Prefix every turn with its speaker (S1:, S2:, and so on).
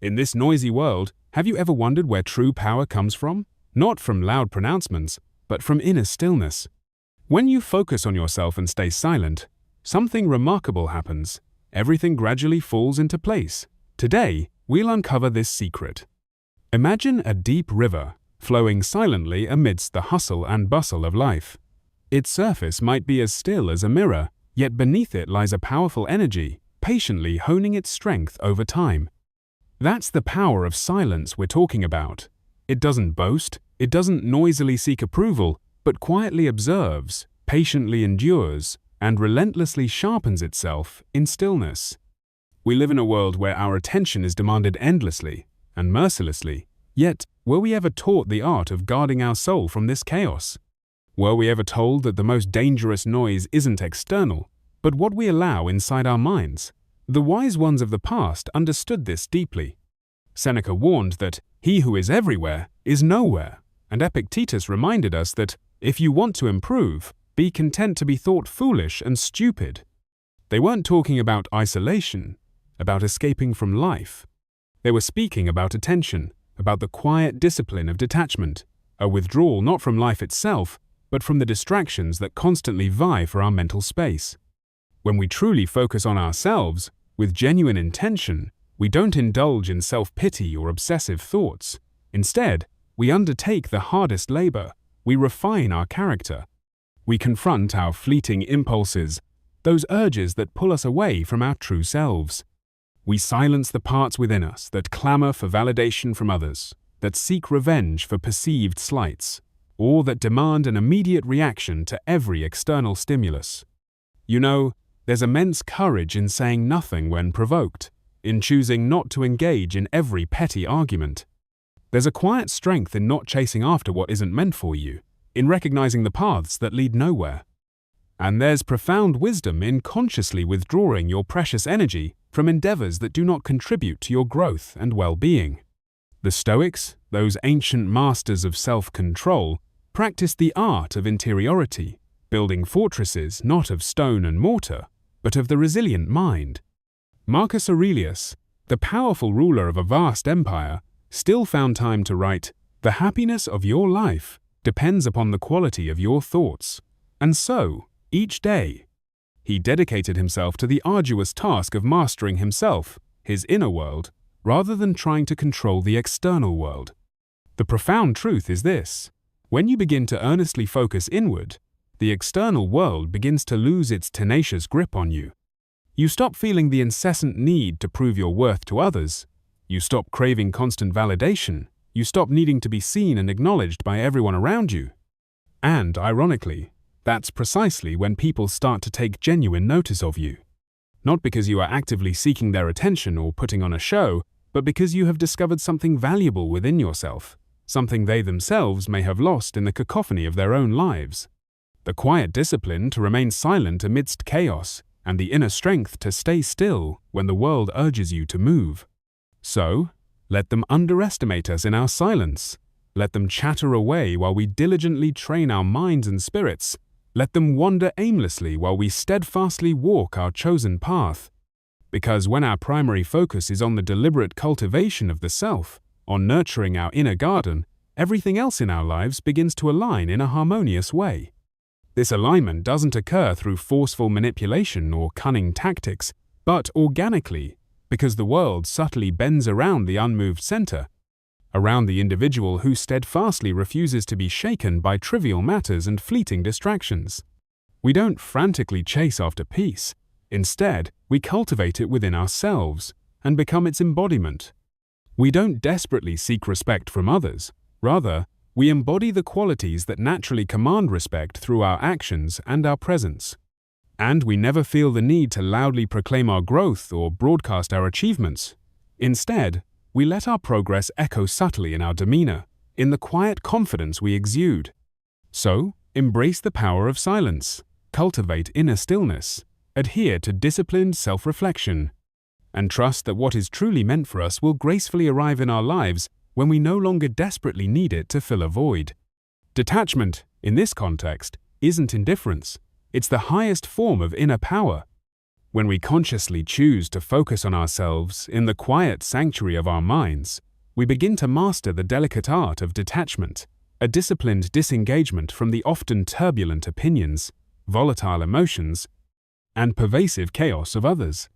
S1: In this noisy world, have you ever wondered where true power comes from? Not from loud pronouncements, but from inner stillness. When you focus on yourself and stay silent, something remarkable happens. Everything gradually falls into place. Today, we'll uncover this secret. Imagine a deep river flowing silently amidst the hustle and bustle of life. Its surface might be as still as a mirror, yet beneath it lies a powerful energy, patiently honing its strength over time. That's the power of silence we're talking about. It doesn't boast, it doesn't noisily seek approval, but quietly observes, patiently endures, and relentlessly sharpens itself in stillness. We live in a world where our attention is demanded endlessly and mercilessly, yet were we ever taught the art of guarding our soul from this chaos? Were we ever told that the most dangerous noise isn't external, but what we allow inside our minds? The wise ones of the past understood this deeply. Seneca warned that he who is everywhere is nowhere, and Epictetus reminded us that if you want to improve, be content to be thought foolish and stupid. They weren't talking about isolation, about escaping from life. They were speaking about attention, about the quiet discipline of detachment, a withdrawal not from life itself, but from the distractions that constantly vie for our mental space. When we truly focus on ourselves, with genuine intention, we don't indulge in self-pity or obsessive thoughts. Instead, we undertake the hardest labor. We refine our character. We confront our fleeting impulses, those urges that pull us away from our true selves. We silence the parts within us that clamor for validation from others, that seek revenge for perceived slights, or that demand an immediate reaction to every external stimulus. You know, there's immense courage in saying nothing when provoked, in choosing not to engage in every petty argument. There's a quiet strength in not chasing after what isn't meant for you, in recognizing the paths that lead nowhere. And there's profound wisdom in consciously withdrawing your precious energy from endeavors that do not contribute to your growth and well-being. The Stoics, those ancient masters of self-control, practiced the art of interiority, building fortresses not of stone and mortar, but of the resilient mind. Marcus Aurelius, the powerful ruler of a vast empire, still found time to write, "The happiness of your life depends upon the quality of your thoughts." And so, each day, he dedicated himself to the arduous task of mastering himself, his inner world, rather than trying to control the external world. The profound truth is this: when you begin to earnestly focus inward, the external world begins to lose its tenacious grip on you. You stop feeling the incessant need to prove your worth to others. You stop craving constant validation. You stop needing to be seen and acknowledged by everyone around you. And, ironically, that's precisely when people start to take genuine notice of you. Not because you are actively seeking their attention or putting on a show, but because you have discovered something valuable within yourself, something they themselves may have lost in the cacophony of their own lives. The quiet discipline to remain silent amidst chaos, and the inner strength to stay still when the world urges you to move. So, let them underestimate us in our silence. Let them chatter away while we diligently train our minds and spirits. Let them wander aimlessly while we steadfastly walk our chosen path. Because when our primary focus is on the deliberate cultivation of the self, on nurturing our inner garden, everything else in our lives begins to align in a harmonious way. This alignment doesn't occur through forceful manipulation or cunning tactics, but organically, because the world subtly bends around the unmoved center, around the individual who steadfastly refuses to be shaken by trivial matters and fleeting distractions. We don't frantically chase after peace. Instead, we cultivate it within ourselves and become its embodiment. We don't desperately seek respect from others. Rather, we embody the qualities that naturally command respect through our actions and our presence. And we never feel the need to loudly proclaim our growth or broadcast our achievements. Instead, we let our progress echo subtly in our demeanor, in the quiet confidence we exude. So, embrace the power of silence, cultivate inner stillness, adhere to disciplined self-reflection, and trust that what is truly meant for us will gracefully arrive in our lives when we no longer desperately need it to fill a void. Detachment, in this context, isn't indifference. It's the highest form of inner power. When we consciously choose to focus on ourselves in the quiet sanctuary of our minds, we begin to master the delicate art of detachment, a disciplined disengagement from the often turbulent opinions, volatile emotions, and pervasive chaos of others.